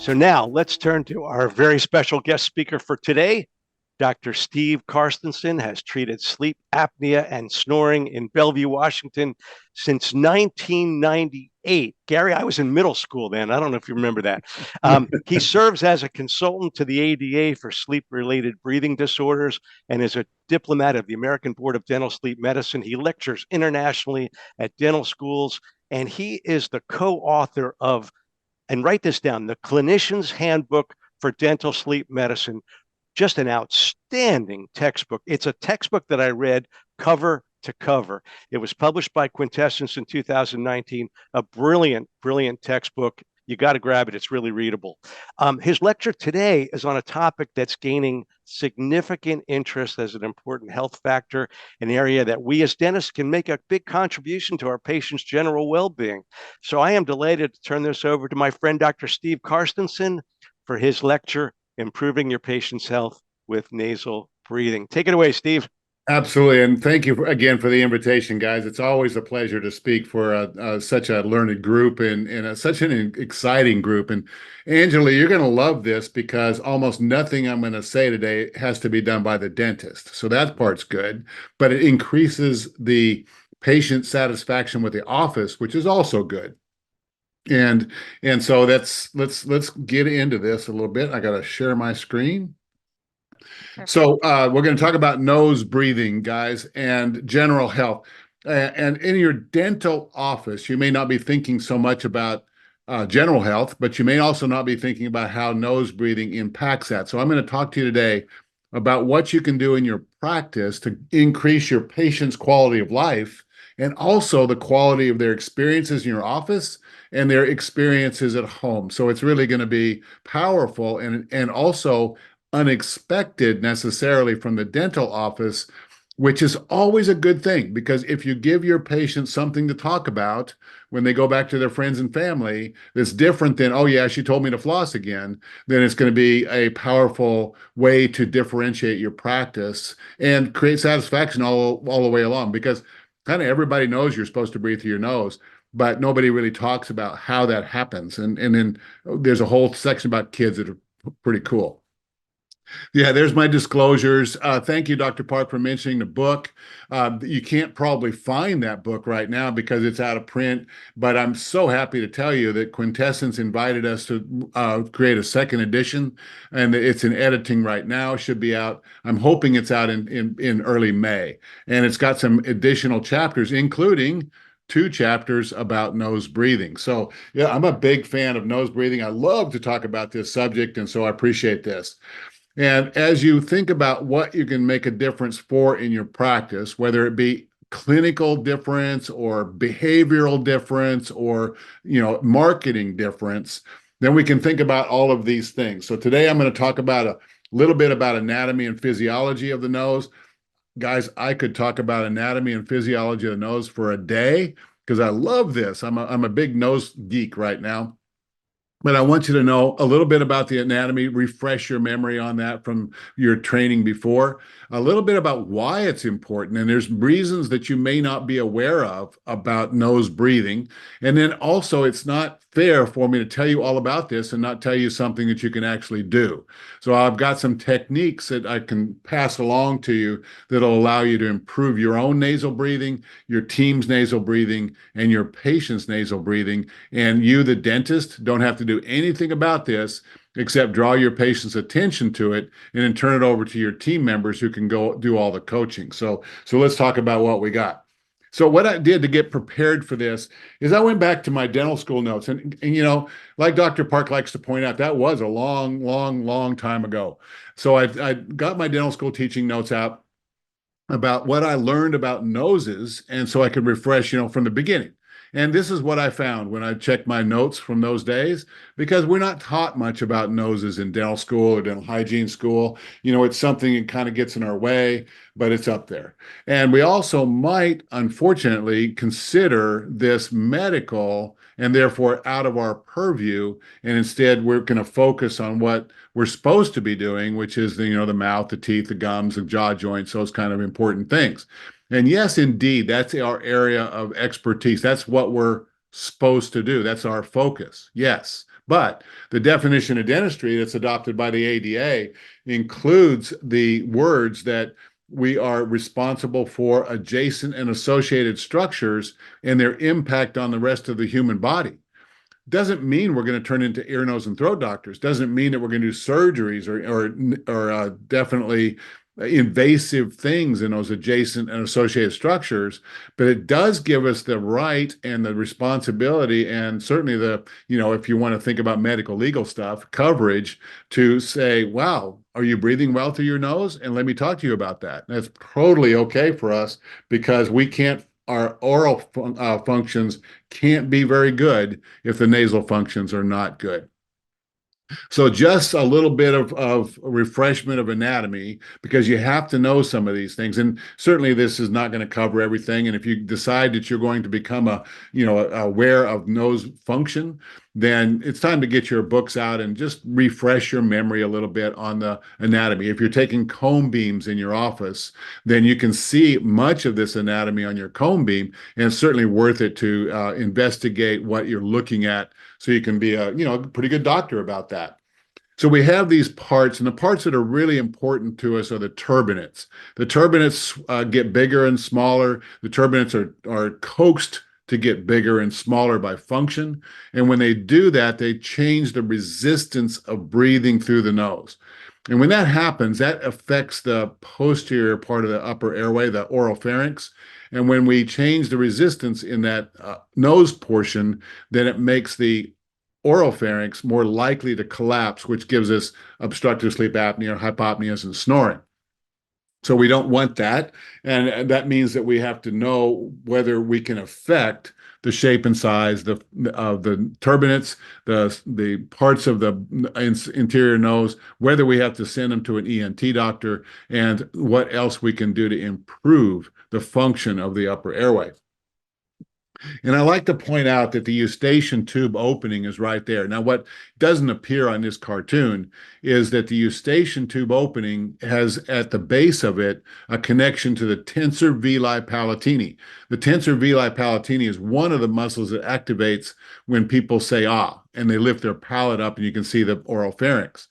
So now let's turn to our very special guest speaker for today. Dr. Steve Carstensen has treated sleep apnea and snoring in Bellevue, Washington since 1998. Gary, I was in middle school then. I don't know if you remember that. He serves as a consultant to the ADA for sleep related breathing disorders and is a diplomat of the American Board of Dental Sleep Medicine. He lectures internationally at dental schools, and he is the co author of, and write this down, the Clinician's Handbook for Dental Sleep Medicine. Just an outstanding textbook. It's a textbook that I read cover to cover. It was published by Quintessence in 2019, a brilliant, brilliant textbook. You got to grab it. It's really readable. His lecture today is on a topic that's gaining significant interest as an important health factor, an area that we as dentists can make a big contribution to our patients' general well-being. So I am delighted to turn this over to my friend, Dr. Steve Carstensen, for his lecture, Improving Your Patient's Health with Nasal Breathing. Take it away, Steve. Absolutely. And thank you again for the invitation, guys. It's always a pleasure to speak for such a learned group and such an exciting group. And Angela, you're going to love this because almost nothing I'm going to say today has to be done by the dentist. So that part's good, but it increases the patient satisfaction with the office, which is also good. And so let's get into this a little bit. I got to share my screen. So we're going to talk about nose breathing, guys, and general health. And in your dental office, you may not be thinking so much about general health, but you may also not be thinking about how nose breathing impacts that. So I'm going to talk to you today about what you can do in your practice to increase your patient's quality of life and also the quality of their experiences in your office and their experiences at home. So it's really going to be powerful and also unexpected necessarily from the dental office, which is always a good thing because if you give your patients something to talk about when they go back to their friends and family that's different than, oh yeah, she told me to floss again, then it's going to be a powerful way to differentiate your practice and create satisfaction all the way along, because kind of everybody knows you're supposed to breathe through your nose, but nobody really talks about how that happens. And then there's a whole section about kids that are pretty cool. Yeah, there's my disclosures. Thank you, Dr. Park, for mentioning the book. You can't probably find that book right now because it's out of print, but I'm so happy to tell you that Quintessence invited us to create a second edition, and it's in editing right now. Should be out. I'm hoping it's out in early May, and it's got some additional chapters, including two chapters about nose breathing. So yeah, I'm a big fan of nose breathing. I love to talk about this subject, and so I appreciate this. And as you think about what you can make a difference for in your practice, whether it be clinical difference or behavioral difference or, marketing difference, then we can think about all of these things. So today I'm going to talk about a little bit about anatomy and physiology of the nose. Guys, I could talk about anatomy and physiology of the nose for a day because I love this. I'm a big nose geek right now. But I want you to know a little bit about the anatomy, refresh your memory on that from your training before, a little bit about why it's important. And there's reasons that you may not be aware of about nose breathing. And then also, it's not fair for me to tell you all about this and not tell you something that you can actually do. So I've got some techniques that I can pass along to you that'll allow you to improve your own nasal breathing, your team's nasal breathing, and your patient's nasal breathing. And you, the dentist, don't have to do anything about this except draw your patient's attention to it and then turn it over to your team members who can go do all the coaching. So let's talk about what we got. So what I did to get prepared for this is I went back to my dental school notes. And like Dr. Park likes to point out, that was a long, long, long time ago. So I got my dental school teaching notes out about what I learned about noses. And so I could refresh, from the beginning. And this is what I found when I checked my notes from those days, because we're not taught much about noses in dental school or dental hygiene school. It's something that kind of gets in our way, but it's up there. And we also might, unfortunately, consider this medical and therefore out of our purview. And instead, we're going to focus on what we're supposed to be doing, which is the mouth, the teeth, the gums, the jaw joints, those kind of important things. And yes, indeed, that's our area of expertise. That's what we're supposed to do. That's our focus. Yes. But the definition of dentistry that's adopted by the ADA includes the words that we are responsible for adjacent and associated structures and their impact on the rest of the human body. Doesn't mean we're going to turn into ear, nose, and throat doctors. Doesn't mean that we're going to do surgeries or definitely invasive things in those adjacent and associated structures. But it does give us the right and the responsibility, and certainly if you want to think about medical legal stuff, coverage to say, wow, are you breathing well through your nose? And let me talk to you about that. That's totally okay for us because we can't our oral functions can't be very good if the nasal functions are not good. So just a little bit of refreshment of anatomy because you have to know some of these things. And certainly this is not going to cover everything. And if you decide that you're going to become aware of nose function, then it's time to get your books out and just refresh your memory a little bit on the anatomy. If you're taking cone beams in your office, then you can see much of this anatomy on your cone beam, and it's certainly worth it to investigate what you're looking at so you can be a pretty good doctor about that. So we have these parts, and the parts that are really important to us are the turbinates. The turbinates get bigger and smaller. The turbinates are coaxed to get bigger and smaller by function. And when they do that, they change the resistance of breathing through the nose. And when that happens, that affects the posterior part of the upper airway, the oral pharynx. And when we change the resistance in that nose portion, then it makes the oral pharynx more likely to collapse, which gives us obstructive sleep apnea, hypopneas, and snoring. So we don't want that. And that means that we have to know whether we can affect the shape and size of the turbinates, the parts of the interior nose, whether we have to send them to an ENT doctor, and what else we can do to improve the function of the upper airway. And I like to point out that the eustachian tube opening is right there. Now, what doesn't appear on this cartoon is that the eustachian tube opening has at the base of it a connection to the tensor veli palatini. The tensor veli palatini is one of the muscles that activates when people say ah, and they lift their palate up and you can see the oral pharynx.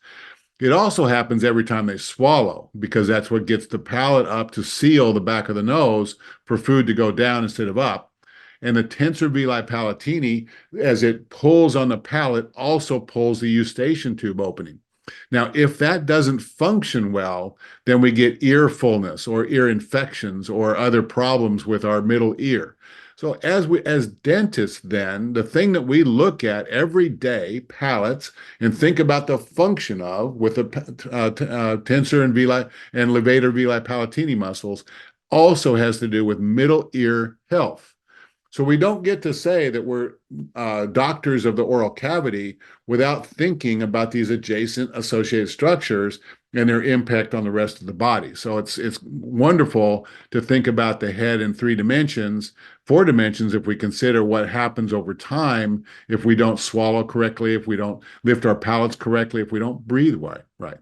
It also happens every time they swallow because that's what gets the palate up to seal the back of the nose for food to go down instead of up. And the tensor veli palatini, as it pulls on the palate, also pulls the eustachian tube opening. Now, if that doesn't function well, then we get ear fullness or ear infections or other problems with our middle ear. So as dentists, then, the thing that we look at every day, palates, and think about the function of with the tensor and veli and levator veli palatini muscles also has to do with middle ear health. So we don't get to say that we're doctors of the oral cavity without thinking about these adjacent associated structures and their impact on the rest of the body. So it's wonderful to think about the head in 3 dimensions, 4 dimensions if we consider what happens over time if we don't swallow correctly, if we don't lift our palates correctly, if we don't breathe right.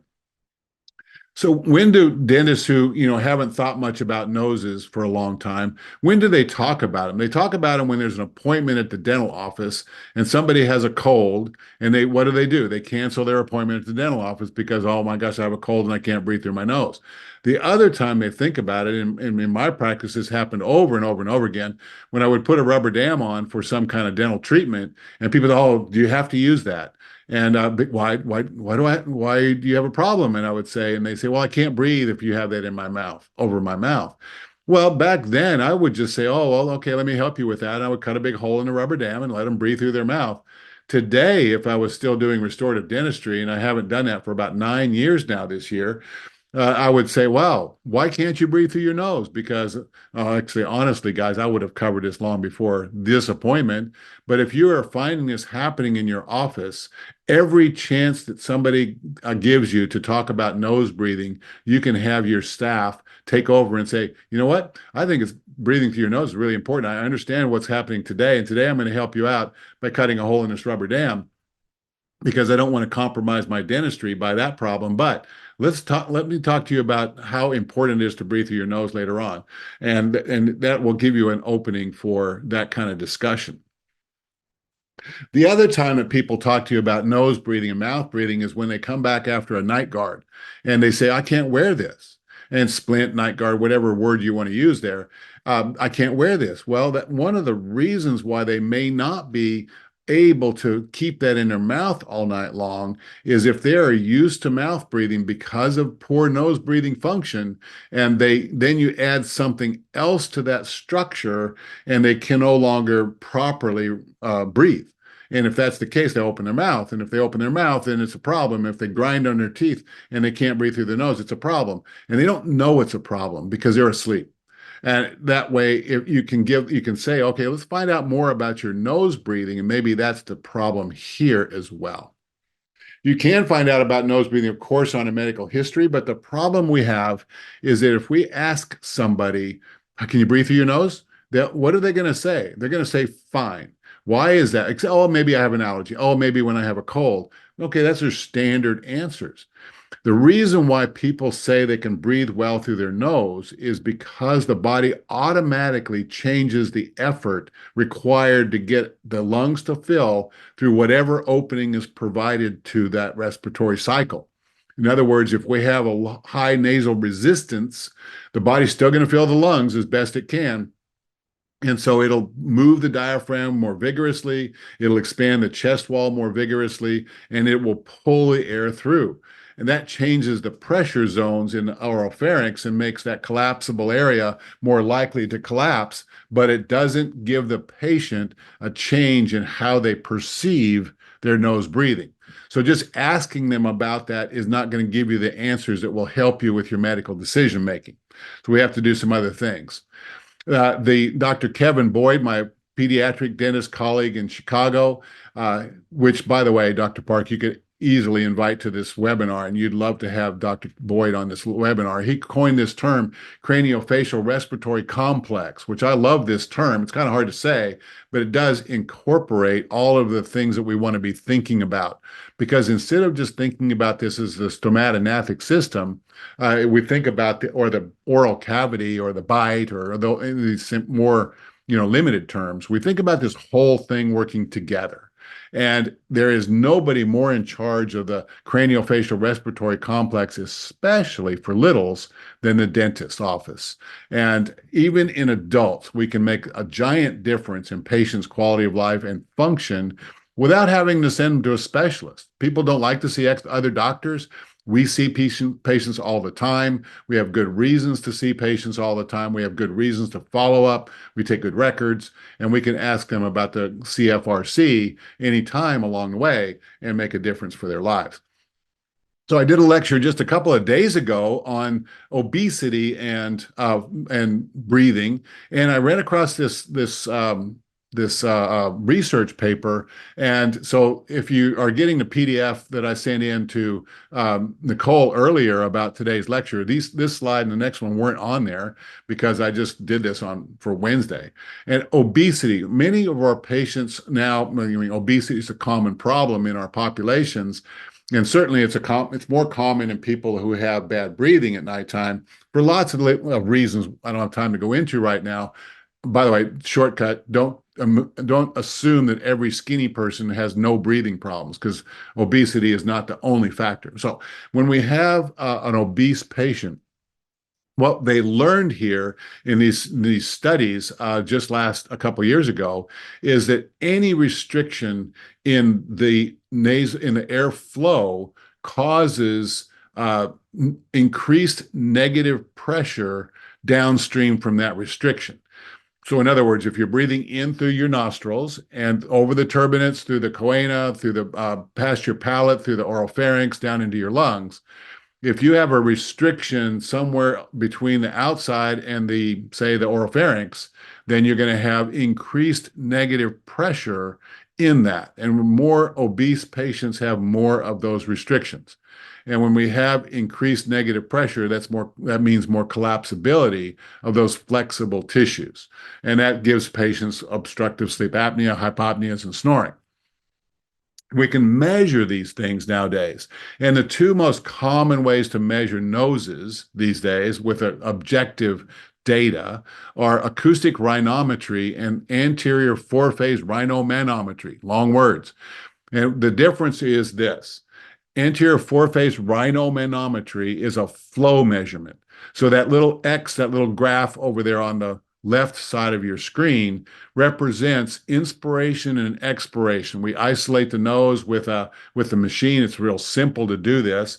So when do dentists who, haven't thought much about noses for a long time, when do they talk about them? They talk about them when there's an appointment at the dental office and somebody has a cold and what do? They cancel their appointment at the dental office because, oh my gosh, I have a cold and I can't breathe through my nose. The other time they think about it, and in my practice, this happened over and over and over again, when I would put a rubber dam on for some kind of dental treatment and people, oh, do you have to use that? And why do you have a problem? And I would say, and they say, well, I can't breathe if you have that in my mouth, over my mouth. Well, back then I would just say, oh, well, okay, let me help you with that. And I would cut a big hole in the rubber dam and let them breathe through their mouth. Today, if I was still doing restorative dentistry, and I haven't done that for about 9 years now this year, I would say, well, why can't you breathe through your nose? Because actually, honestly, guys, I would have covered this long before this appointment. But if you are finding this happening in your office, every chance that somebody gives you to talk about nose breathing, you can have your staff take over and say, you know what? I think it's breathing through your nose is really important. I understand what's happening today. And today I'm going to help you out by cutting a hole in this rubber dam because I don't want to compromise my dentistry by that problem. But let me talk to you about how important it is to breathe through your nose later on. And that will give you an opening for that kind of discussion. The other time that people talk to you about nose breathing and mouth breathing is when they come back after a night guard and they say, I can't wear this. And splint, night guard, whatever word you want to use there, I can't wear this. Well, that one of the reasons why they may not be able to keep that in their mouth all night long is if they are used to mouth breathing because of poor nose breathing function, and they then you add something else to that structure, and they can no longer properly breathe. And if that's the case, they open their mouth. And if they open their mouth, then it's a problem. If they grind on their teeth and they can't breathe through their nose, it's a problem. And they don't know it's a problem because they're asleep. And that way, if you can say, okay, let's find out more about your nose breathing. And maybe that's the problem here as well. You can find out about nose breathing, of course, on a medical history, but the problem we have is that if we ask somebody, can you breathe through your nose? What are they going to say? They're going to say, fine. Why is that? Oh, maybe I have an allergy. Oh, maybe when I have a cold. Okay, that's their standard answers. The reason why people say they can breathe well through their nose is because the body automatically changes the effort required to get the lungs to fill through whatever opening is provided to that respiratory cycle. In other words, if we have a high nasal resistance, the body's still going to fill the lungs as best it can. And so it'll move the diaphragm more vigorously, it'll expand the chest wall more vigorously, and it will pull the air through. And that changes the pressure zones in the oropharynx and makes that collapsible area more likely to collapse, but it doesn't give the patient a change in how they perceive their nose breathing. So just asking them about that is not going to give you the answers that will help you with your medical decision making. So we have to do some other things. The Dr. Kevin Boyd, my pediatric dentist colleague in Chicago, which, by the way, Dr. Park, you could easily invite to this webinar, and you'd love to have Dr. Boyd on this webinar. He coined this term, craniofacial respiratory complex, which I love this term. It's kind of hard to say, but it does incorporate all of the things that we want to be thinking about. Because instead of just thinking about this as the stomatognathic system, we think about the oral cavity or the bite or these more limited terms. We think about this whole thing working together. And there is nobody more in charge of the craniofacial respiratory complex, especially for littles, than the dentist's office. And even in adults, we can make a giant difference in patients' quality of life and function without having to send them to a specialist. People don't like to see other doctors. We see patients all the time. We have good reasons to see patients all the time. We have good reasons to follow up. We take good records, and we can ask them about the CFRC anytime along the way and make a difference for their lives. So I did a lecture just a couple of days ago on obesity and breathing, and I ran across this research paper. And so if you are getting the PDF that I sent in to Nicole earlier about today's lecture, this slide and the next one weren't on there because I just did this for Wednesday. And obesity, many of our patients now, I mean, obesity is a common problem in our populations. And certainly it's more common in people who have bad breathing at nighttime for lots of reasons I don't have time to go into right now. By the way, shortcut, don't assume that every skinny person has no breathing problems, because obesity is not the only factor. So when we have an obese patient, what they learned here in these studies just a couple of years ago is that any restriction in the airflow causes increased negative pressure downstream from that restriction. So in other words, if you're breathing in through your nostrils and over the turbinates, through the choana, through the past your palate, through the oropharynx, down into your lungs, if you have a restriction somewhere between the outside and say, the oropharynx, then you're going to have increased negative pressure in that. And more obese patients have more of those restrictions. And when we have increased negative pressure, that means more collapsibility of those flexible tissues. And that gives patients obstructive sleep apnea, hypopneas, and snoring. We can measure these things nowadays. And the two most common ways to measure noses these days with an objective data are acoustic rhinometry and anterior four-phase rhinomanometry, long words. And the difference is this. Anterior four-phase rhinomanometry is a flow measurement. So that little X, that little graph over there on the left side of your screen represents inspiration and expiration. We isolate the nose with the machine. It's real simple to do this.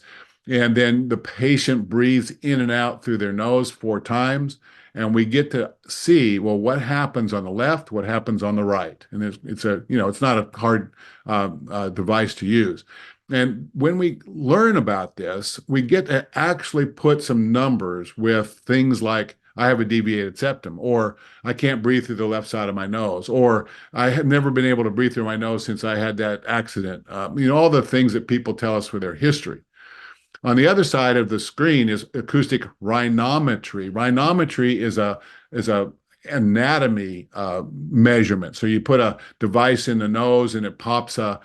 And then the patient breathes in and out through their nose 4 times. And we get to see, well, what happens on the left, what happens on the right. And it's not a hard device to use. And when we learn about this, we get to actually put some numbers with things like I have a deviated septum, or I can't breathe through the left side of my nose, or I have never been able to breathe through my nose since I had that accident. All the things that people tell us for their history. On the other side of the screen is acoustic rhinometry. Rhinometry is a anatomy measurement. So you put a device in the nose and it pops a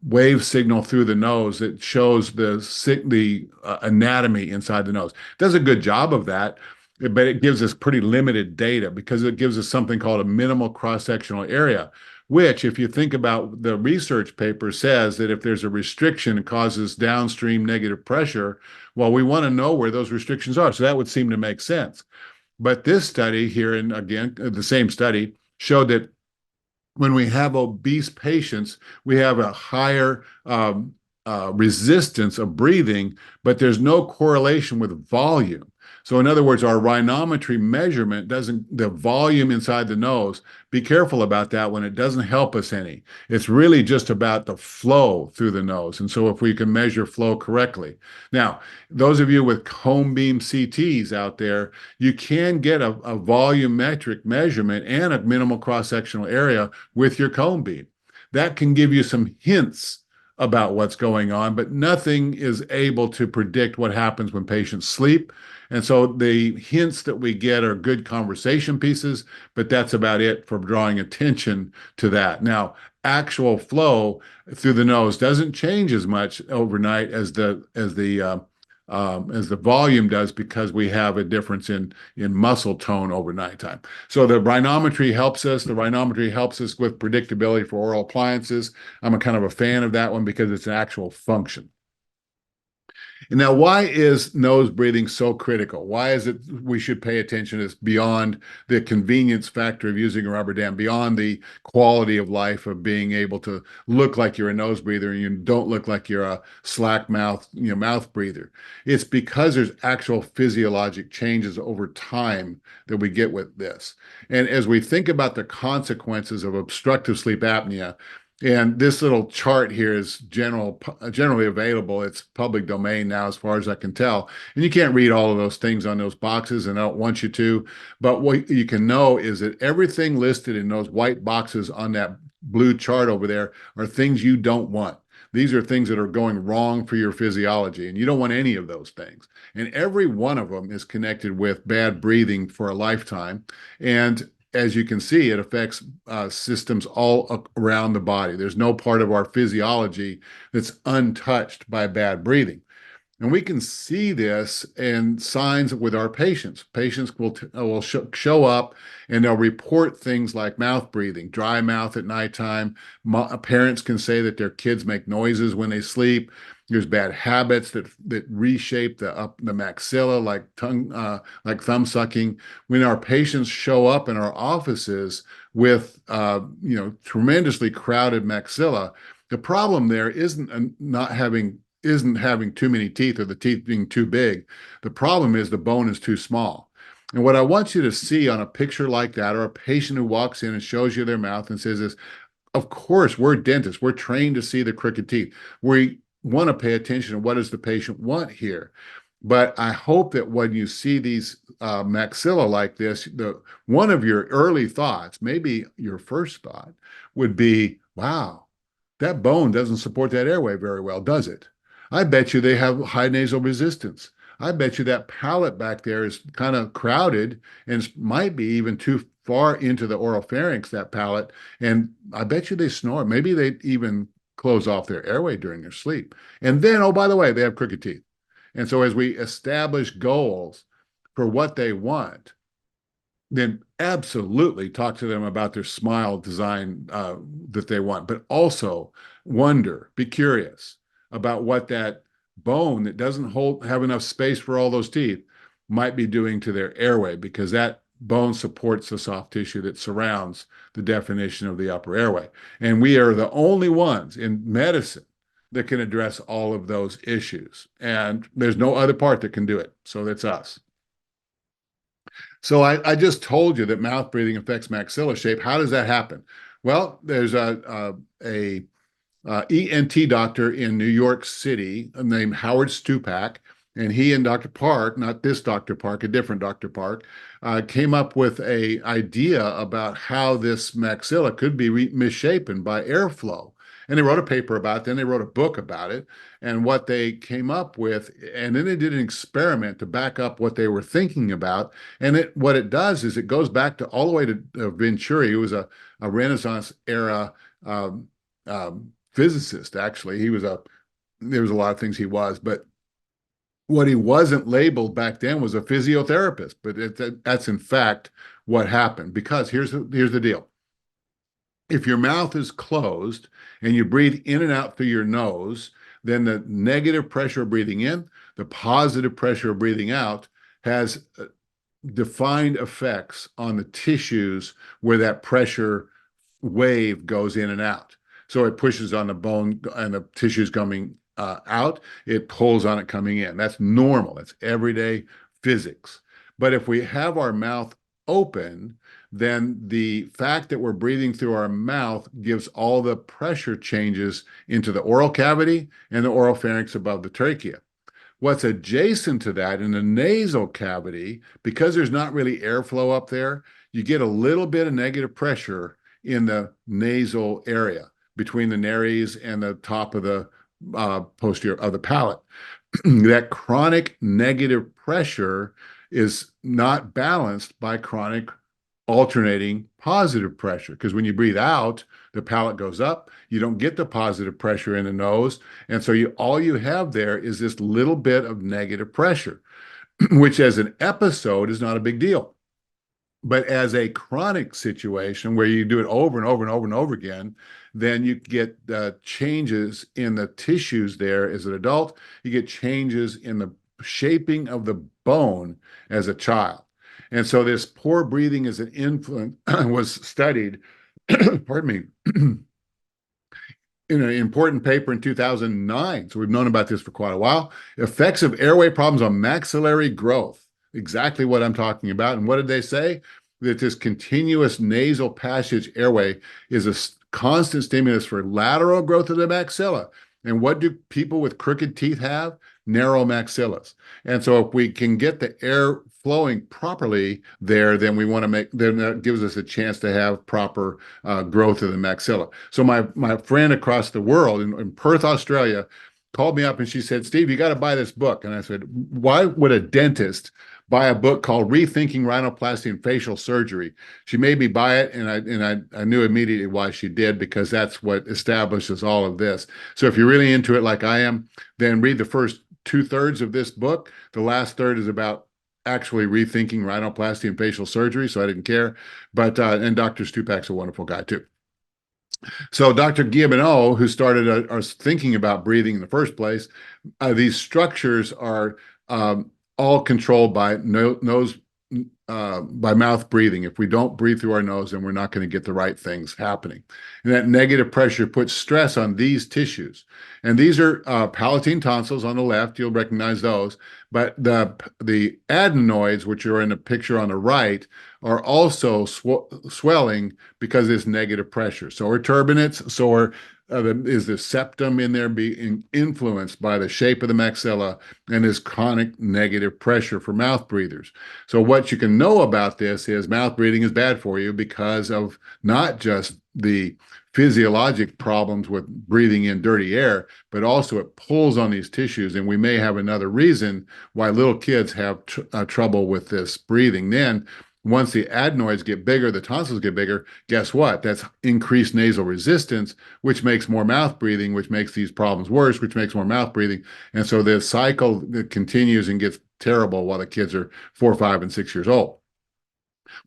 wave signal through the nose that shows the anatomy inside the nose. It does a good job of that, but it gives us pretty limited data because it gives us something called a minimal cross-sectional area, which, if you think about the research paper, says that if there's a restriction, it causes downstream negative pressure. Well, we want to know where those restrictions are. So that would seem to make sense. But this study here, and again, the same study, showed that when we have obese patients, we have a higher resistance of breathing, but there's no correlation with volume. So in other words, our rhinometry measurement doesn't, the volume inside the nose, be careful about that when it doesn't help us any. It's really just about the flow through the nose. And so if we can measure flow correctly. Now, those of you with cone beam CTs out there, you can get a volumetric measurement and a minimal cross-sectional area with your cone beam. That can give you some hints about what's going on, but nothing is able to predict what happens when patients sleep. And so the hints that we get are good conversation pieces, but that's about it for drawing attention to that. Now, actual flow through the nose doesn't change as much overnight as the volume does because we have a difference in muscle tone over nighttime. So the rhinometry helps us. The rhinometry helps us with predictability for oral appliances. I'm a kind of a fan of that one because it's an actual function. And now, why is nose breathing so critical? Why is it we should pay attention? It's beyond the convenience factor of using a rubber dam, beyond the quality of life of being able to look like you're a nose breather and you don't look like you're a slack mouth, mouth breather. It's because there's actual physiologic changes over time that we get with this. And as we think about the consequences of obstructive sleep apnea, and this little chart here is generally available. It's public domain now, as far as I can tell. And you can't read all of those things on those boxes, and I don't want you to. But what you can know is that everything listed in those white boxes on that blue chart over there are things you don't want. These are things that are going wrong for your physiology, and you don't want any of those things. And every one of them is connected with bad breathing for a lifetime. And as you can see, it affects systems all around the body. There's no part of our physiology that's untouched by bad breathing. And we can see this in signs with our patients. Patients will show up and they'll report things like mouth breathing, dry mouth at nighttime. Parents can say that their kids make noises when they sleep. There's bad habits that reshape the maxilla, like thumb sucking. When our patients show up in our offices with tremendously crowded maxilla, the problem there isn't having too many teeth or the teeth being too big. The problem is the bone is too small. And what I want you to see on a picture like that, or a patient who walks in and shows you their mouth and says this, of course, we're dentists. We're trained to see the crooked teeth. We want to pay attention to what does the patient want here. But I hope that when you see these maxilla like this, one of your early thoughts, maybe your first thought, would be, wow, that bone doesn't support that airway very well, does it? I bet you they have high nasal resistance. I bet you that palate back there is kind of crowded and might be even too far into the oral pharynx, that palate. And I bet you they snore. Maybe they even close off their airway during their sleep. And then, oh, by the way, they have crooked teeth. And so as we establish goals for what they want, then absolutely talk to them about their smile design that they want, but also wonder, be curious about what that bone that doesn't have enough space for all those teeth might be doing to their airway, because that bone supports the soft tissue that surrounds the definition of the upper airway. And we are the only ones in medicine that can address all of those issues. And there's no other part that can do it. So that's us. So I just told you that mouth breathing affects maxilla shape. How does that happen? Well, there's a ENT doctor in New York City named Howard Stupak, and he and Dr. Park, not this Dr. Park, a different Dr. Park, came up with a idea about how this maxilla could be misshapen by airflow. And they wrote a paper about it, then they wrote a book about it, and what they came up with, and then they did an experiment to back up what they were thinking about. And what it does is it goes back to all the way to Venturi, who was a Renaissance era physicist. Actually, there was a lot of things he was, but what he wasn't labeled back then was a physiotherapist. But that's in fact what happened, because here's the deal. If your mouth is closed and you breathe in and out through your nose, then the negative pressure of breathing in, the positive pressure of breathing out has defined effects on the tissues where that pressure wave goes in and out. So it pushes on the bone and the tissues coming out. It pulls on it coming in. That's normal. That's everyday physics. But if we have our mouth open, then the fact that we're breathing through our mouth gives all the pressure changes into the oral cavity and the oral pharynx above the trachea. What's adjacent to that in the nasal cavity, because there's not really airflow up there, you get a little bit of negative pressure in the nasal area between the nares and the top of the posterior of the palate. That chronic negative pressure is not balanced by chronic alternating positive pressure, because when you breathe out, the palate goes up, you don't get the positive pressure in the nose, and so all you have there is this little bit of negative pressure, which as an episode is not a big deal. But as a chronic situation where you do it over and over and over and over again, then you get changes in the tissues there as an adult. You get changes in the shaping of the bone as a child. And so this poor breathing as an influence was studied, pardon me, in an important paper in 2009. So we've known about this for quite a while. Effects of airway problems on maxillary growth. Exactly what I'm talking about. And what did they say? That this continuous nasal passage airway is a constant stimulus for lateral growth of the maxilla. And what do people with crooked teeth have? Narrow maxillas. And so if we can get the air flowing properly there, then then that gives us a chance to have proper growth of the maxilla. So my friend across the world in Perth, Australia, called me up and she said, "Steve, you got to buy this book." And I said, "Why would a dentist buy a book called Rethinking Rhinoplasty and Facial Surgery?" She made me buy it, and I knew immediately why she did, because that's what establishes all of this. So if you're really into it like I am, then read the first 2/3 of this book. The last third is about actually rethinking rhinoplasty and facial surgery, so I didn't care. But and Dr. Stupak's a wonderful guy too. So Dr. Guilleminot, who started us thinking about breathing in the first place, these structures are all controlled by nose, by mouth breathing. If we don't breathe through our nose, then we're not going to get the right things happening. And that negative pressure puts stress on these tissues. And these are palatine tonsils on the left. You'll recognize those. But the adenoids, which are in the picture on the right, are also swelling because of this negative pressure. So are turbinates. So is the septum in there being influenced by the shape of the maxilla and this chronic negative pressure for mouth breathers. So what you can know about this is mouth breathing is bad for you because of not just the physiologic problems with breathing in dirty air, but also it pulls on these tissues. And we may have another reason why little kids have trouble with this breathing. Then Once the adenoids get bigger, the tonsils get bigger, guess what? That's increased nasal resistance, which makes more mouth breathing, which makes these problems worse, which makes more mouth breathing. And so the cycle continues and gets terrible while the kids are 4, 5, and 6 years old.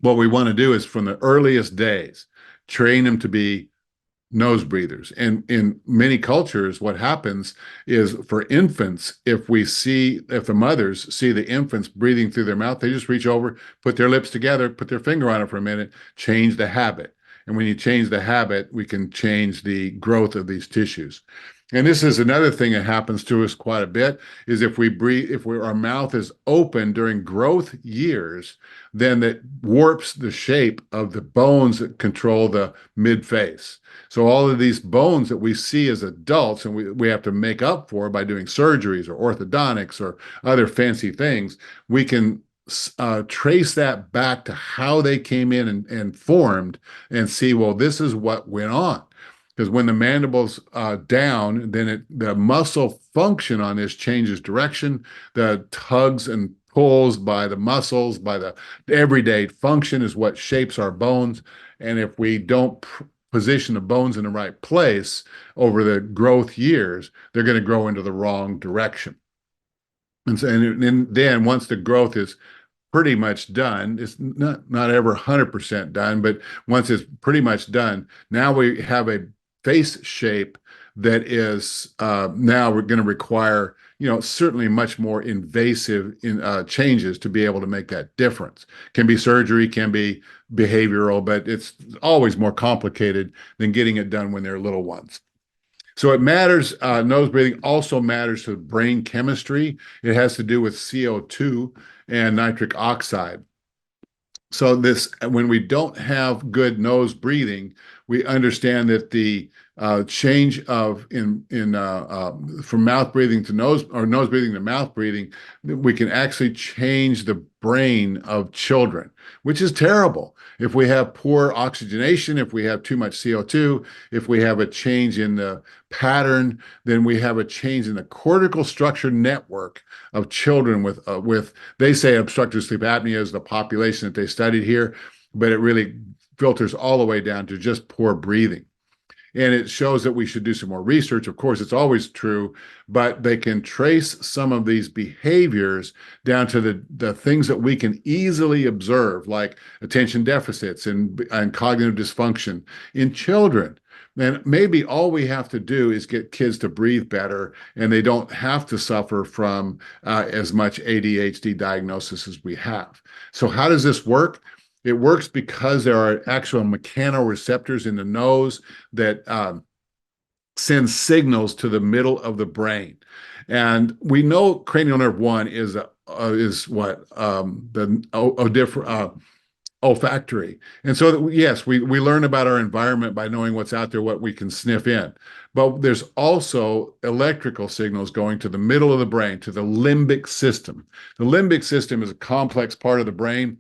What we want to do is from the earliest days, train them to be nose breathers. And in many cultures, what happens is for infants, if the mothers see the infants breathing through their mouth, they just reach over, put their lips together, put their finger on it for a minute, change the habit. And when you change the habit, we can change the growth of these tissues. And this is another thing that happens to us quite a bit is if we breathe, our mouth is open during growth years, then that warps the shape of the bones that control the mid face. So all of these bones that we see as adults and we have to make up for by doing surgeries or orthodontics or other fancy things, we can trace that back to how they came in and formed and see, well, this is what went on. Because when the mandible's down, then the muscle function on this changes direction. The tugs and pulls by the muscles, by the everyday function is what shapes our bones. And if we don't position the bones in the right place over the growth years, they're going to grow into the wrong direction. And, so, and then once the growth is pretty much done, it's not ever 100% done, but once it's pretty much done, now we have a face shape that is now we're going to require, certainly much more invasive changes to be able to make that difference. Can be surgery, can be behavioral, but it's always more complicated than getting it done when they're little ones. So it matters. Nose breathing also matters to brain chemistry. It has to do with CO2 and nitric oxide. So when we don't have good nose breathing, we understand that the change from mouth breathing to nose or nose breathing to mouth breathing, we can actually change the brain of children, which is terrible. If we have poor oxygenation, if we have too much CO2, if we have a change in the pattern, then we have a change in the cortical structure network of children with they say obstructive sleep apnea is the population that they studied here, but it really filters all the way down to just poor breathing. And it shows that we should do some more research. Of course, it's always true, but they can trace some of these behaviors down to the things that we can easily observe, like attention deficits and cognitive dysfunction in children. And maybe all we have to do is get kids to breathe better, and they don't have to suffer from as much ADHD diagnosis as we have. So how does this work? It works because there are actual mechanoreceptors in the nose that send signals to the middle of the brain. And we know cranial nerve 1 is what the olfactory. And so, yes, we learn about our environment by knowing what's out there, what we can sniff in. But there's also electrical signals going to the middle of the brain, to the limbic system. The limbic system is a complex part of the brain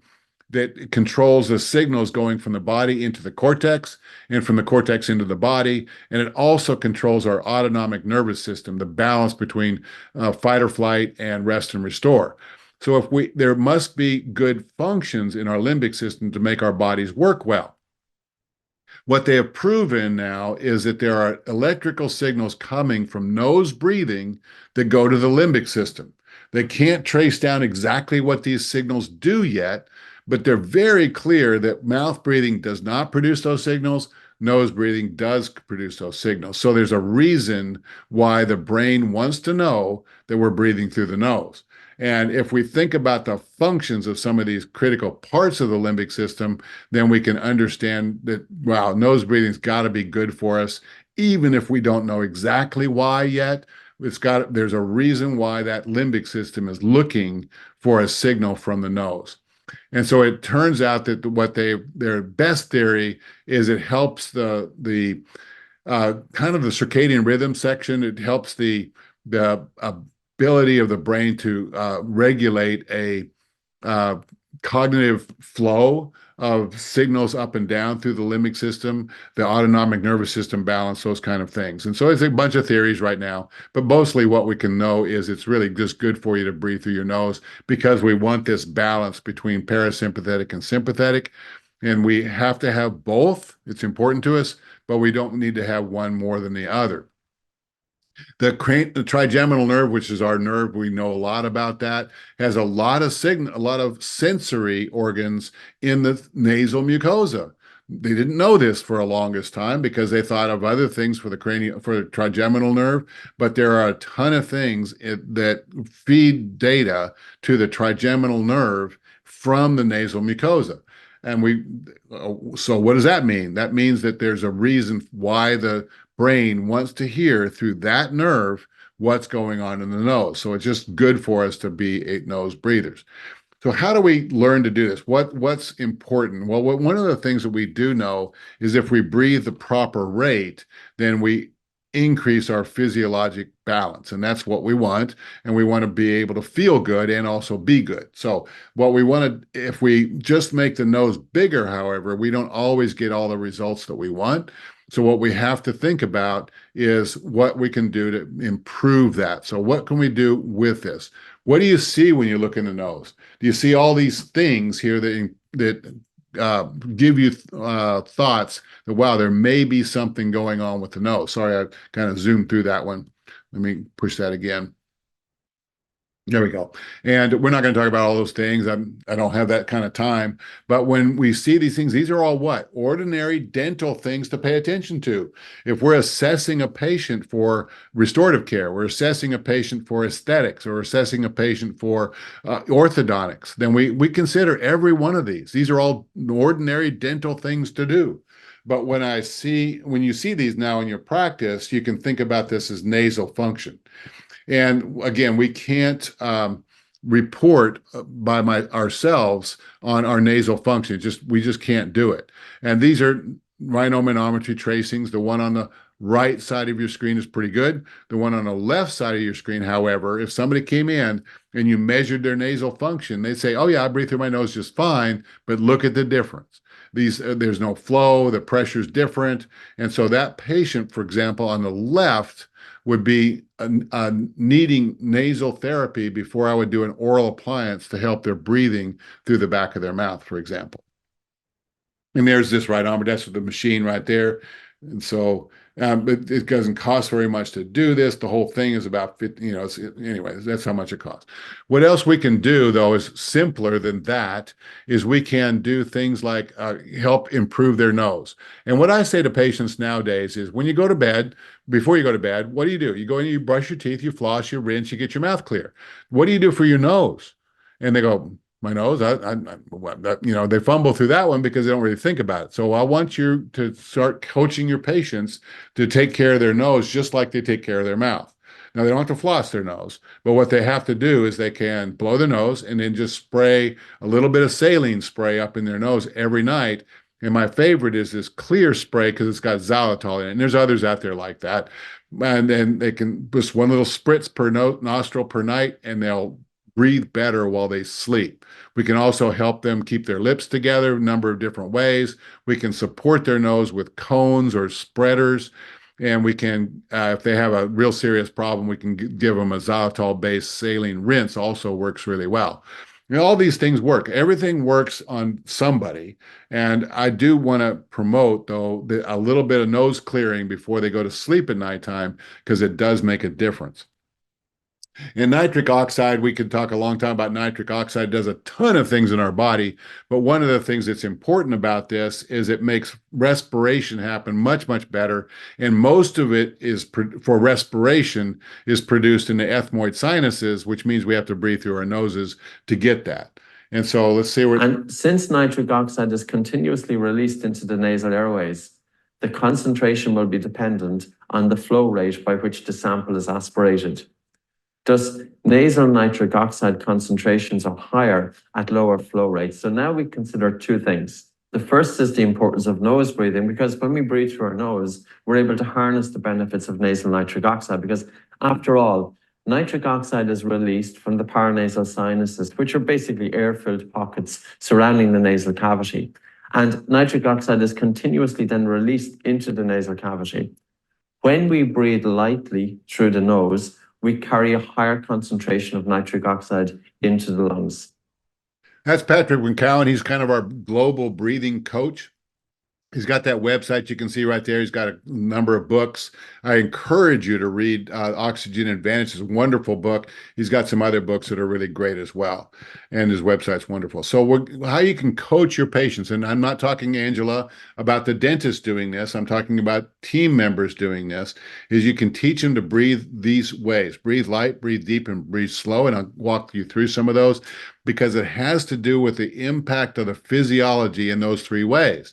that controls the signals going from the body into the cortex and from the cortex into the body. And it also controls our autonomic nervous system, the balance between fight or flight and rest and restore. So there must be good functions in our limbic system to make our bodies work well. What they have proven now is that there are electrical signals coming from nose breathing that go to the limbic system. They can't trace down exactly what these signals do yet, but they're very clear that mouth breathing does not produce those signals. Nose breathing does produce those signals. So there's a reason why the brain wants to know that we're breathing through the nose. And if we think about the functions of some of these critical parts of the limbic system, then we can understand that, wow, nose breathing's got to be good for us, even if we don't know exactly why yet. There's a reason why that limbic system is looking for a signal from the nose. And so it turns out that their best theory is it helps the kind of the circadian rhythm section. It helps the ability of the brain to regulate a cognitive flow of signals up and down through the limbic system, the autonomic nervous system balance, those kind of things. And so it's a bunch of theories right now, but mostly what we can know is it's really just good for you to breathe through your nose because we want this balance between parasympathetic and sympathetic. And we have to have both. It's important to us, but we don't need to have one more than the other. The trigeminal nerve, which is our nerve, we know a lot about that, has a lot of sensory organs in the nasal mucosa. They didn't know this for a longest time because they thought of other things for the trigeminal nerve, but there are a ton of things that feed data to the trigeminal nerve from the nasal mucosa. And so what does that mean? That means that there's a reason why the brain wants to hear through that nerve what's going on in the nose. So it's just good for us to be eight nose breathers. So how do we learn to do this? What's important? Well, one of the things that we do know is if we breathe the proper rate, then we increase our physiologic balance, and that's what we want. And we want to be able to feel good and also be good. So what we want to, if we just make the nose bigger, however, we don't always get all the results that we want. So what we have to think about is what we can do to improve that. So what can we do with this? What do you see when you look in the nose? Do you see all these things here that give you thoughts that, wow, there may be something going on with the nose? Sorry, I kind of zoomed through that one. Let me push that again. There we go. And we're not going to talk about all those things. I don't have that kind of time. But when we see these things, these are all what? Ordinary dental things to pay attention to. If we're assessing a patient for restorative care, we're assessing a patient for aesthetics, or assessing a patient for orthodontics, then we consider every one of these. These are all ordinary dental things to do. But when you see these now in your practice, you can think about this as nasal function. And again, we can't report by ourselves on our nasal function. We just can't do it. And these are rhinomanometry tracings. The one on the right side of your screen is pretty good. The one on the left side of your screen, however, if somebody came in and you measured their nasal function, they'd say, "Oh yeah, I breathe through my nose just fine," but look at the difference. There's no flow, the pressure's different. And so that patient, for example, on the left would be needing nasal therapy before I would do an oral appliance to help their breathing through the back of their mouth, for example. And there's this right arm, that's the machine right there. And so but it doesn't cost very much to do this. The whole thing is about 50, anyways, that's how much it costs. What else we can do, though, is simpler than that, is we can do things like help improve their nose. And what I say to patients nowadays is when you go to bed, before you go to bed, what do? You go in, you brush your teeth, you floss, you rinse, you get your mouth clear. What do you do for your nose? And they go, my nose, they fumble through that one because they don't really think about it. So I want you to start coaching your patients to take care of their nose just like they take care of their mouth. Now, they don't have to floss their nose, but what they have to do is they can blow their nose and then just spray a little bit of saline spray up in their nose every night. And my favorite is this clear spray because it's got xylitol in it. And there's others out there like that. And then they can just one little spritz per nostril per night, and they'll breathe better while they sleep. We can also help them keep their lips together a number of different ways. We can support their nose with cones or spreaders. And we can, if they have a real serious problem, we can give them a xylitol-based saline rinse, also works really well. All these things work. Everything works on somebody. And I do want to promote, though, a little bit of nose clearing before they go to sleep at nighttime, because it does make a difference. And nitric oxide, we could talk a long time about nitric oxide. It does a ton of things in our body, but one of the things that's important about this is it makes respiration happen much, much better. And most of it is for respiration is produced in the ethmoid sinuses, which means we have to breathe through our noses to get that. And so let's see where. And since nitric oxide is continuously released into the nasal airways, the concentration will be dependent on the flow rate by which the sample is aspirated. Thus, nasal nitric oxide concentrations are higher at lower flow rates. So now we consider two things. The first is the importance of nose breathing, because when we breathe through our nose, we're able to harness the benefits of nasal nitric oxide, because after all, nitric oxide is released from the paranasal sinuses, which are basically air-filled pockets surrounding the nasal cavity. And nitric oxide is continuously then released into the nasal cavity. When we breathe lightly through the nose, we carry a higher concentration of nitric oxide into the lungs. That's Patrick Wincowan. He's kind of our global breathing coach. He's got that website you can see right there. He's got a number of books. I encourage you to read Oxygen Advantage. It's a wonderful book. He's got some other books that are really great as well. And his website's wonderful. So how you can coach your patients, and I'm not talking, Angela, about the dentist doing this. I'm talking about team members doing this, is you can teach them to breathe these ways. Breathe light, breathe deep, and breathe slow. And I'll walk you through some of those because it has to do with the impact of the physiology in those three ways.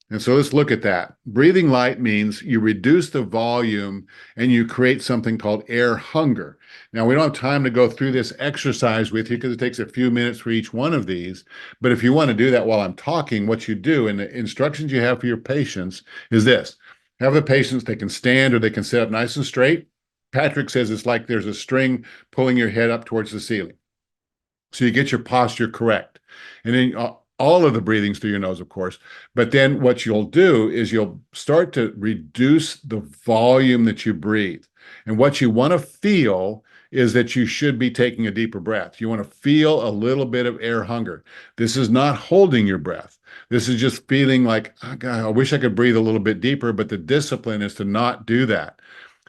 And so let's look at that. Breathing light means you reduce the volume and you create something called air hunger. Now, we don't have time to go through this exercise with you because it takes a few minutes for each one of these. But if you want to do that while I'm talking, what you do and the instructions you have for your patients is this. Have the patients, they can stand or they can sit up nice and straight. Patrick says it's like there's a string pulling your head up towards the ceiling. So you get your posture correct. And then all of the breathings through your nose, of course. But then what you'll do is you'll start to reduce the volume that you breathe. And what you want to feel is that you should be taking a deeper breath. You want to feel a little bit of air hunger. This is not holding your breath. This is just feeling like, oh God, I wish I could breathe a little bit deeper, but the discipline is to not do that.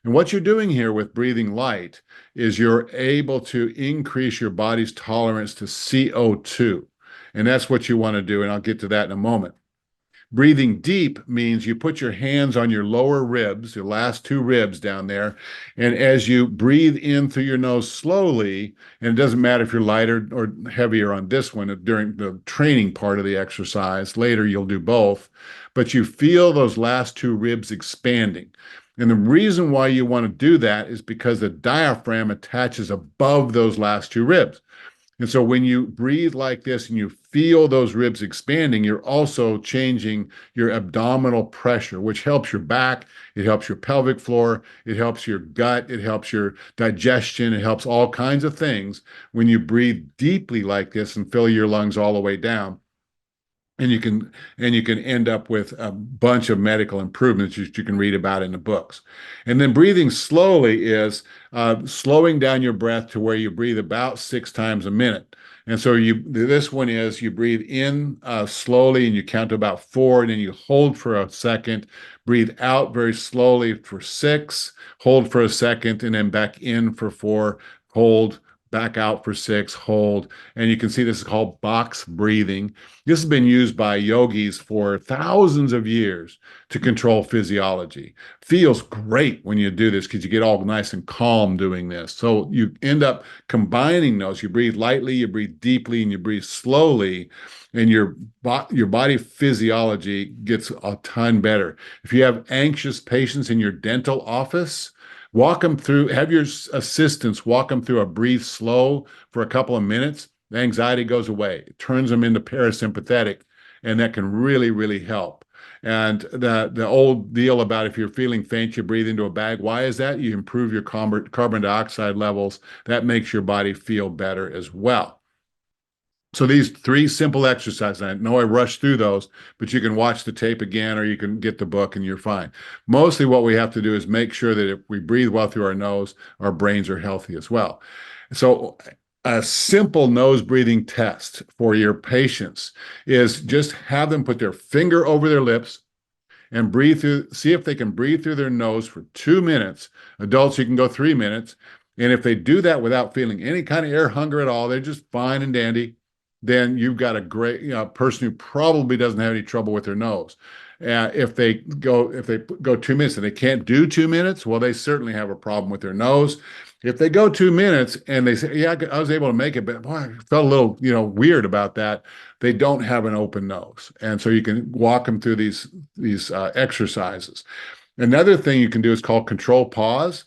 And what you're doing here with breathing light is you're able to increase your body's tolerance to CO2. And that's what you want to do. And I'll get to that in a moment. Breathing deep means you put your hands on your lower ribs, your last two ribs down there. And as you breathe in through your nose slowly, and it doesn't matter if you're lighter or heavier on this one during the training part of the exercise, later you'll do both, but you feel those last two ribs expanding. And the reason why you want to do that is because the diaphragm attaches above those last two ribs. And so when you breathe like this and you feel those ribs expanding, you're also changing your abdominal pressure, which helps your back, it helps your pelvic floor, it helps your gut, it helps your digestion, it helps all kinds of things when you breathe deeply like this and fill your lungs all the way down. And you can end up with a bunch of medical improvements that you can read about in the books. And then breathing slowly is slowing down your breath to where you breathe about 6 times a minute. And so this one is you breathe in slowly and you count to about 4, and then you hold for a second, breathe out very slowly for 6, hold for a second, and then back in for 4, hold, back out for 6, hold. And you can see this is called box breathing. This has been used by yogis for thousands of years to control physiology. Feels great when you do this because you get all nice and calm doing this. So you end up combining those. You breathe lightly, you breathe deeply, and you breathe slowly, and your body physiology gets a ton better. If you have anxious patients in your dental office, walk them through, have your assistants walk them through a breathe slow for a couple of minutes. The anxiety goes away. It turns them into parasympathetic, and that can really, really help. And the old deal about if you're feeling faint, you breathe into a bag. Why is that? You improve your carbon dioxide levels. That makes your body feel better as well. So these 3 simple exercises, I know I rushed through those, but you can watch the tape again or you can get the book and you're fine. Mostly what we have to do is make sure that if we breathe well through our nose, our brains are healthy as well. So a simple nose breathing test for your patients is just have them put their finger over their lips and breathe through, see if they can breathe through their nose for 2 minutes. Adults, you can go 3 minutes. And if they do that without feeling any kind of air hunger at all, they're just fine and dandy, then you've got a great person who probably doesn't have any trouble with their nose. If they go 2 minutes and they can't do 2 minutes, well, they certainly have a problem with their nose. If they go 2 minutes and they say, yeah, I was able to make it, but boy, I felt a little, weird about that. They don't have an open nose. And so you can walk them through these exercises. Another thing you can do is called control pause.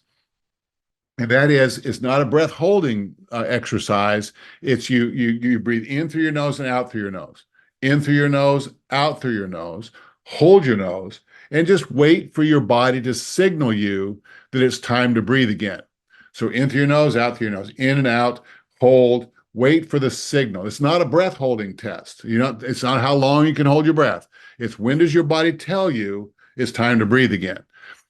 And that is, it's not a breath holding exercise. It's you breathe in through your nose and out through your nose. In through your nose, out through your nose. Hold your nose and just wait for your body to signal you that it's time to breathe again. So in through your nose, out through your nose, in and out, hold, wait for the signal. It's not a breath holding test. It's not how long you can hold your breath. It's when does your body tell you it's time to breathe again.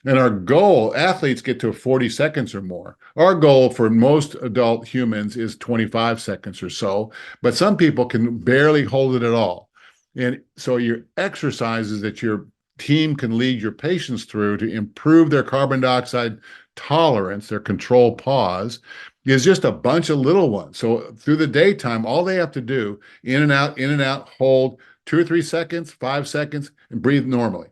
And our goal, athletes get to 40 seconds or more. Our goal for most adult humans is 25 seconds or so, but some people can barely hold it at all. And so your exercises that your team can lead your patients through to improve their carbon dioxide tolerance, their control pause, is just a bunch of little ones. So through the daytime, all they have to do, in and out, hold 2 or 3 seconds, 5 seconds, and breathe normally.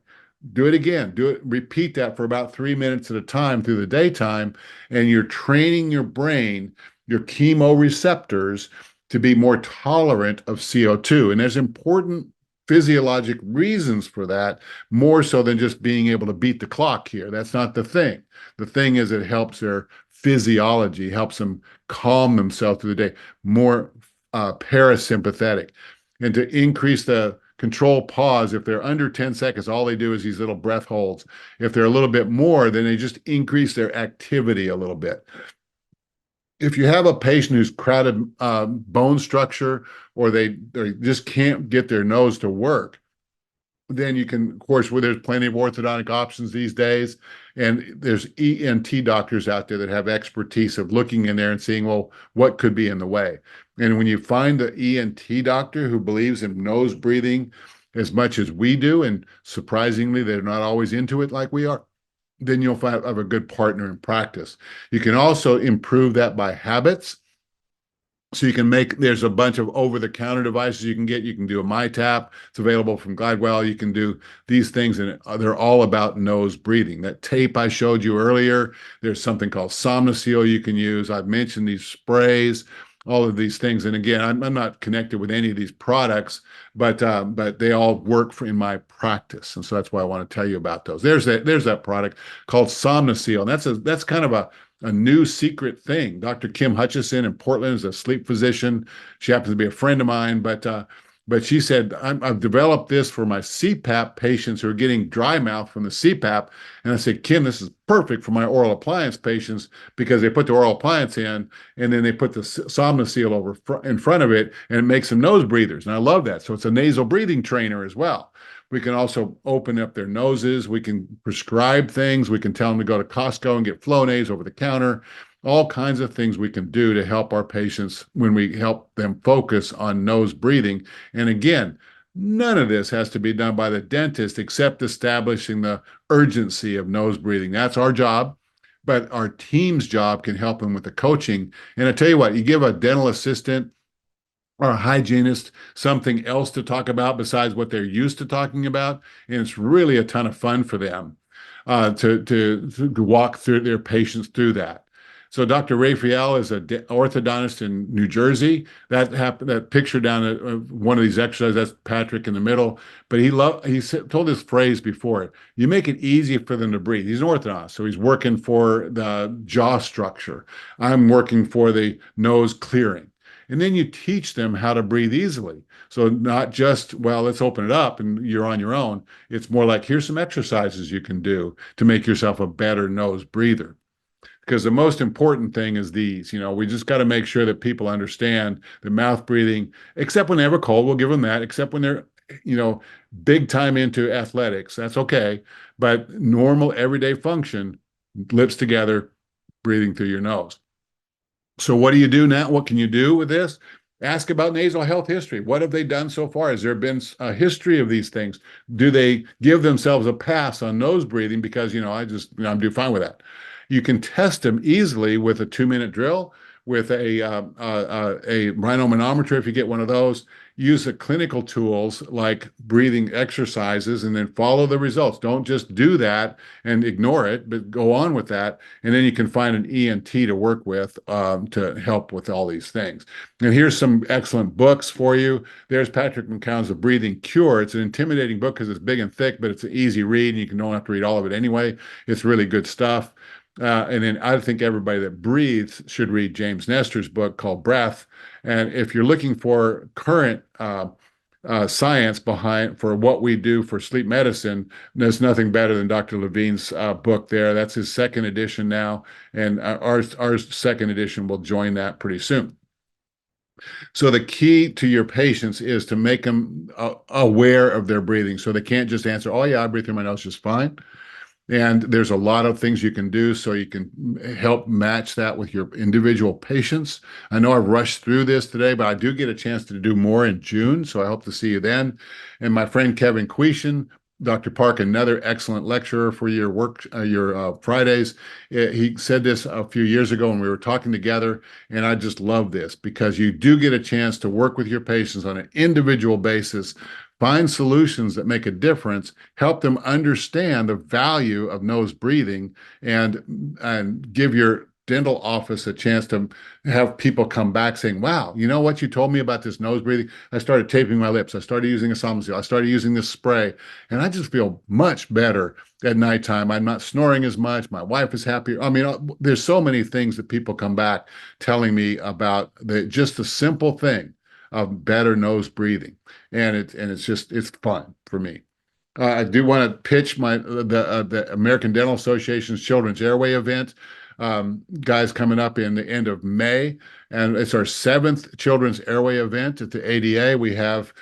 Do it again. Do it. Repeat that for about 3 minutes at a time through the daytime, and you're training your brain, your chemoreceptors, to be more tolerant of CO2. And there's important physiologic reasons for that, more so than just being able to beat the clock here. That's not the thing. The thing is it helps their physiology, helps them calm themselves through the day, more parasympathetic. And to increase the control pause, if they're under 10 seconds, all they do is these little breath holds. If they're a little bit more, then they just increase their activity a little bit. If you have a patient who's crowded bone structure, or they just can't get their nose to work, then you can, of course, where there's plenty of orthodontic options these days, and there's ENT doctors out there that have expertise of looking in there and seeing, well, what could be in the way. And when you find the ENT doctor who believes in nose breathing as much as we do, and surprisingly, they're not always into it like we are, then you'll have a good partner in practice. You can also improve that by habits. So you can there's a bunch of over-the-counter devices you can get. You can do a MyTap. It's available from Glidewell. You can do these things, and they're all about nose breathing. That tape I showed you earlier, there's something called Somnoseal you can use. I've mentioned these sprays, all of these things. And again, I'm not connected with any of these products, but they all work in my practice. And so that's why I want to tell you about those. There's that product called Somnoseal. And that's kind of a new secret thing. Dr. Kim Hutchison in Portland is a sleep physician. She happens to be a friend of mine, but she said, I've developed this for my CPAP patients who are getting dry mouth from the CPAP. And I said, Kim, this is perfect for my oral appliance patients, because they put the oral appliance in and then they put the Somnoseal in front of it, and it makes them nose breathers. And I love that. So it's a nasal breathing trainer as well. We can also open up their noses. We can prescribe things. We can tell them to go to Costco and get Flonase over the counter. All kinds of things we can do to help our patients when we help them focus on nose breathing. And again, none of this has to be done by the dentist except establishing the urgency of nose breathing. That's our job. But our team's job can help them with the coaching. And I tell you what, you give a dental assistant or a hygienist something else to talk about besides what they're used to talking about, and it's really a ton of fun for them to walk through their patients through that. So Dr. Raphael is an orthodontist in New Jersey. That picture down at one of these exercises, that's Patrick in the middle. But he told this phrase before: you make it easy for them to breathe. He's an orthodontist, so he's working for the jaw structure. I'm working for the nose clearing. And then you teach them how to breathe easily. So not just, well, let's open it up and you're on your own. It's more like, here's some exercises you can do to make yourself a better nose breather. Because the most important thing is these, we just got to make sure that people understand the mouth breathing, except when they have a cold, we'll give them that, except when they're, big time into athletics, that's okay. But normal everyday function, lips together, breathing through your nose. So what do you do now? What can you do with this? Ask about nasal health history. What have they done so far? Has there been a history of these things? Do they give themselves a pass on nose breathing because, I'm doing fine with that? You can test them easily with a 2-minute drill, with a rhinomanometer if you get one of those. Use the clinical tools like breathing exercises and then follow the results. Don't just do that and ignore it, but go on with that. And then you can find an ENT to work with to help with all these things. And here's some excellent books for you. There's Patrick McCown's The Breathing Cure. It's an intimidating book because it's big and thick, but it's an easy read, and you don't have to read all of it anyway. It's really good stuff. And then I think everybody that breathes should read James Nestor's book called Breath. And if you're looking for current science behind for what we do for sleep medicine. There's nothing better than Dr. Levine's book there. That's his second edition now, and our second edition will join that pretty soon. So the key to your patients is to make them aware of their breathing, so they can't just answer, "Oh yeah, I breathe through my nose just fine." And there's a lot of things you can do so you can help match that with your individual patients. I know I've rushed through this today, but I do get a chance to do more in June, so I hope to see you then. And my friend Kevin Quishan, Dr. Park, another excellent lecturer for your Fridays. He said this a few years ago when we were talking together, and I just love this because you do get a chance to work with your patients on an individual basis, find solutions that make a difference, help them understand the value of nose breathing, and give your dental office a chance to have people come back saying, "Wow, you know what you told me about this nose breathing? I started taping my lips. I started using a Somnozil. I started using this spray, and I just feel much better at nighttime. I'm not snoring as much. My wife is happier." I mean, there's so many things that people come back telling me about just the simple thing of better nose breathing, and it's fun for me. I do want to pitch the American Dental Association's Children's Airway event. Guys, coming up in the end of May, and it's our seventh Children's Airway event at the ADA. We have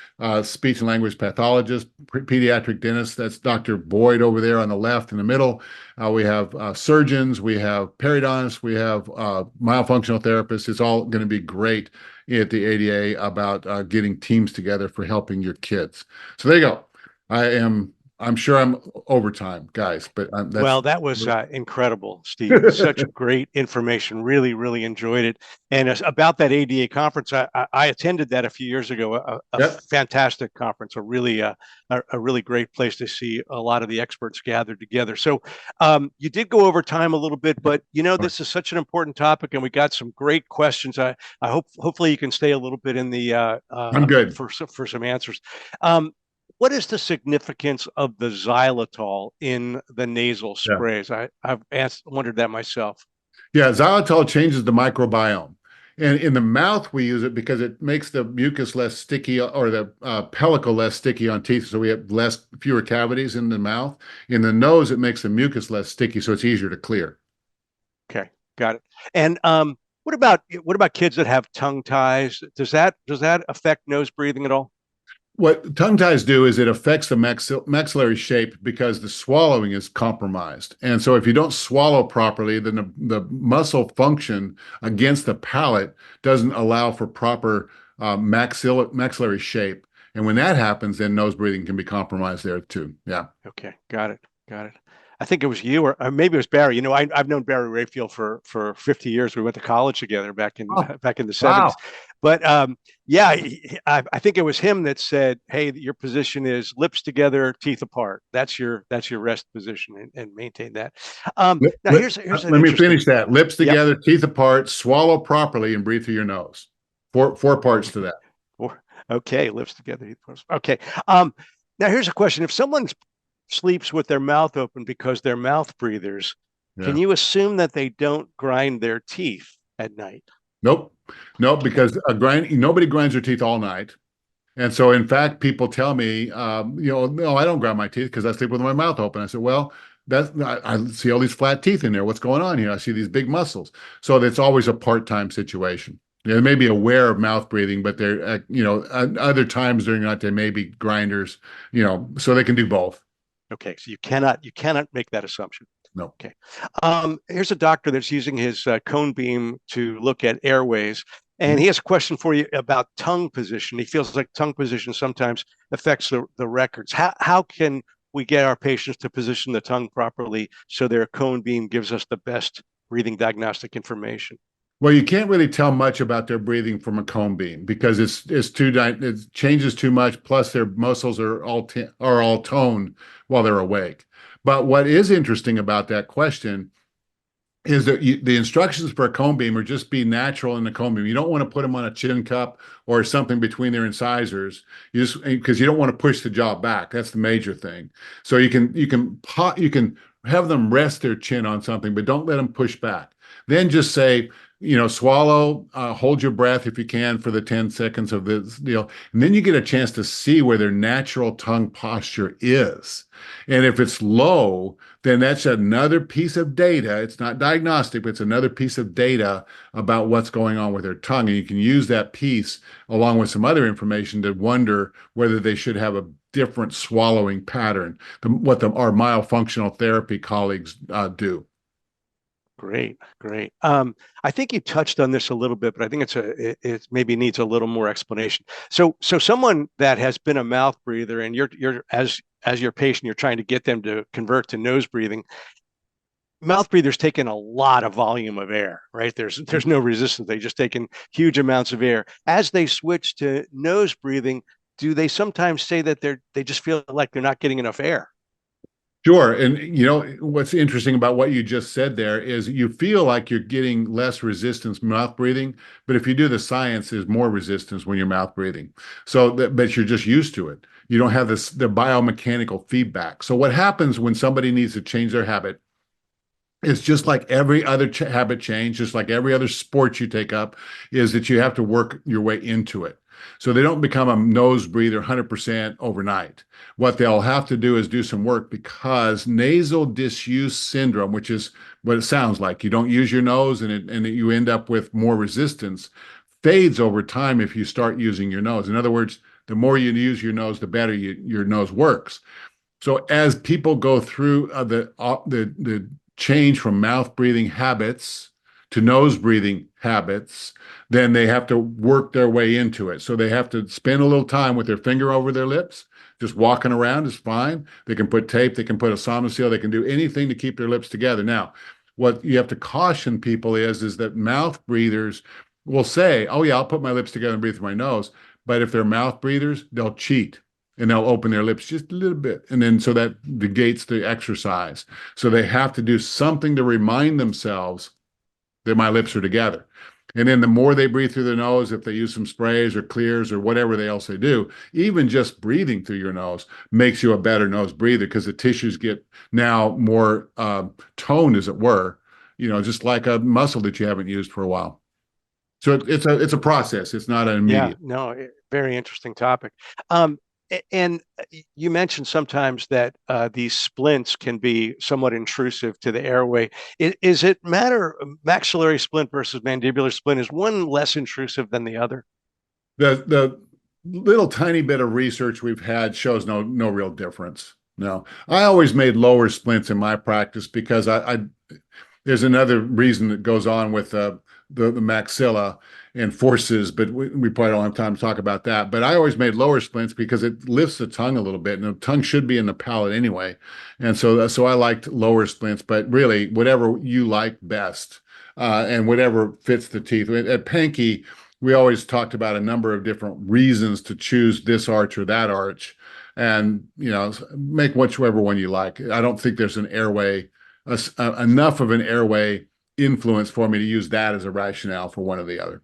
speech and language pathologist, pediatric dentist. That's Dr. Boyd over there on the left in the middle. We have surgeons, we have periodontists, we have myofunctional therapists. It's all going to be great at the ADA about getting teams together for helping your kids. So there you go. I'm sure I'm over time, guys, but well, that was incredible, Steve. Such great information. Really, really enjoyed it. And about that ADA conference, I attended that a few years ago. Yep. Fantastic conference. A really great place to see a lot of the experts gathered together. So you did go over time a little bit, but this is such an important topic, and we got some great questions. Hopefully you can stay a little bit in the I'm good for some answers. What is the significance of the xylitol in the nasal sprays? Yeah. I've wondered that myself. Yeah, xylitol changes the microbiome. And in the mouth, we use it because it makes the mucus less sticky, or the pellicle less sticky on teeth, so we have fewer cavities in the mouth. In the nose, it makes the mucus less sticky, so it's easier to clear. Okay, got it. And what about kids that have tongue ties? Does that affect nose breathing at all? What tongue ties do is it affects the maxillary shape because the swallowing is compromised. And so if you don't swallow properly, then the muscle function against the palate doesn't allow for proper maxillary shape. And when that happens, then nose breathing can be compromised there too. Yeah. Okay. Got it. I think it was you, or maybe it was Barry. I've known Barry Rayfield for 50 years. We went to college together back in the 70s. Wow. But yeah, I think it was him that said, "Hey, your position is lips together, teeth apart. That's your rest position, and maintain that." Now let me finish that. Lips together, teeth apart, swallow properly, and breathe through your nose. Four parts to that. Okay, lips together, teeth apart. Okay. Now here's a question: if someone sleeps with their mouth open because they're mouth breathers, can you assume that they don't grind their teeth at night? Nope, because nobody grinds their teeth all night. And so, in fact, people tell me, no, I don't grind my teeth because I sleep with my mouth open. I said, well, I see all these flat teeth in there. What's going on here? I see these big muscles. So it's always a part-time situation. They may be aware of mouth breathing, but they're, other times during the night, they may be grinders, so they can do both. Okay, so you cannot make that assumption. No. Okay. Here's a doctor that's using his cone beam to look at airways, and he has a question for you about tongue position. He feels like tongue position sometimes affects the records. How can we get our patients to position the tongue properly so their cone beam gives us the best breathing diagnostic information? Well, you can't really tell much about their breathing from a cone beam because it changes too much. Plus, their muscles are all toned while they're awake. But what is interesting about that question is that the instructions for a cone beam are just be natural in the cone beam. You don't want to put them on a chin cup or something between their incisors, because you don't want to push the jaw back. That's the major thing. So you can have them rest their chin on something, but don't let them push back. Then just say, swallow, hold your breath if you can for the 10 seconds of this deal. And then you get a chance to see where their natural tongue posture is. And if it's low, then that's another piece of data. It's not diagnostic, but it's another piece of data about what's going on with their tongue. And you can use that piece along with some other information to wonder whether they should have a different swallowing pattern, our myofunctional therapy colleagues do. Great, great. I think you touched on this a little bit, but I think it maybe needs a little more explanation. So someone that has been a mouth breather, and you're as your patient, you're trying to get them to convert to nose breathing. Mouth breathers take in a lot of volume of air, right? There's no resistance. They just take in huge amounts of air. As they switch to nose breathing, do they sometimes say that they just feel like they're not getting enough air? Sure. And what's interesting about what you just said there is you feel like you're getting less resistance mouth breathing, but if you do the science, there's more resistance when you're mouth breathing. But you're just used to it. You don't have the biomechanical feedback. So what happens when somebody needs to change their habit? It's just like every other habit change, just like every other sport you take up, is that you have to work your way into it. So they don't become a nose breather 100% overnight. What they'll have to do is do some work because nasal disuse syndrome, which is what it sounds like, you don't use your nose and you end up with more resistance, fades over time if you start using your nose. In other words, the more you use your nose, the better your nose works. So as people go through the change from mouth breathing habits to nose breathing habits, then they have to work their way into it. So they have to spend a little time with their finger over their lips. Just walking around is fine. They can put tape, they can put a Sonosil, they can do anything to keep their lips together. Now, what you have to caution people is that mouth breathers will say, "Oh yeah, I'll put my lips together and breathe through my nose." But if they're mouth breathers, they'll cheat and they'll open their lips just a little bit. And then so that negates the exercise. So they have to do something to remind themselves that my lips are together. And then the more they breathe through their nose, if they use some sprays or clears or whatever else they do, even just breathing through your nose makes you a better nose breather because the tissues get now more toned, as it were, just like a muscle that you haven't used for a while. So it's a process. It's not an Yeah, immediate. no, very interesting topic. And you mentioned sometimes that these splints can be somewhat intrusive to the airway. Is it matter maxillary splint versus mandibular splint? Is one less intrusive than the other? The little tiny bit of research we've had shows no real difference. No, I always made lower splints in my practice because I there's another reason that goes on with the maxilla and forces, but we probably don't have time to talk about that. But I always made lower splints because it lifts the tongue a little bit, and the tongue should be in the palate anyway. And so I liked lower splints, but really whatever you like best, and whatever fits the teeth. At Pankey, we always talked about a number of different reasons to choose this arch or that arch, and make whichever one you like. I don't think there's an airway enough of an airway influence for me to use that as a rationale for one or the other.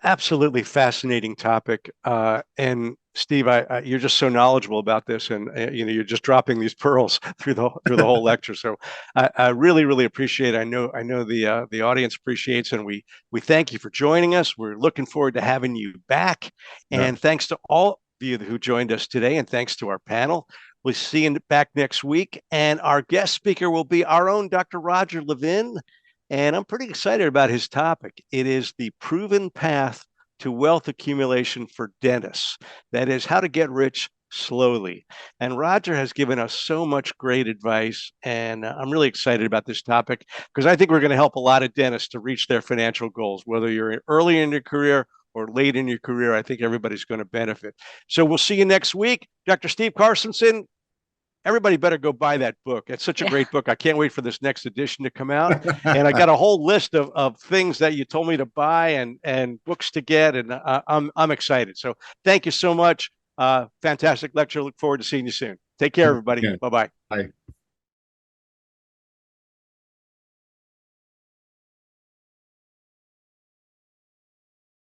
Absolutely fascinating topic. And Steve, you're just so knowledgeable about this, and you're just dropping these pearls through the whole lecture. So I really really appreciate it. I know the audience appreciates, and we thank you for joining us. We're looking forward to having you back, Yeah. and thanks to all of you who joined us today, and thanks to our panel. We'll see you back next week, and our guest speaker will be our own Dr. Roger Levin. And I'm pretty excited about his topic. It is the proven path to wealth accumulation for dentists. That is how to get rich slowly. And Roger has given us so much great advice. And I'm really excited about this topic because I think we're going to help a lot of dentists to reach their financial goals, whether you're early in your career or late in your career. I think everybody's going to benefit. So we'll see you next week. Dr. Steve Carstensen, everybody better go buy that book. It's such a great book. I can't wait for this next edition to come out. And I got a whole list of things that you told me to buy and books to get, and I'm excited. So thank you so much. Fantastic lecture. Look forward to seeing you soon. Take care, everybody. Yeah. Bye bye. Bye.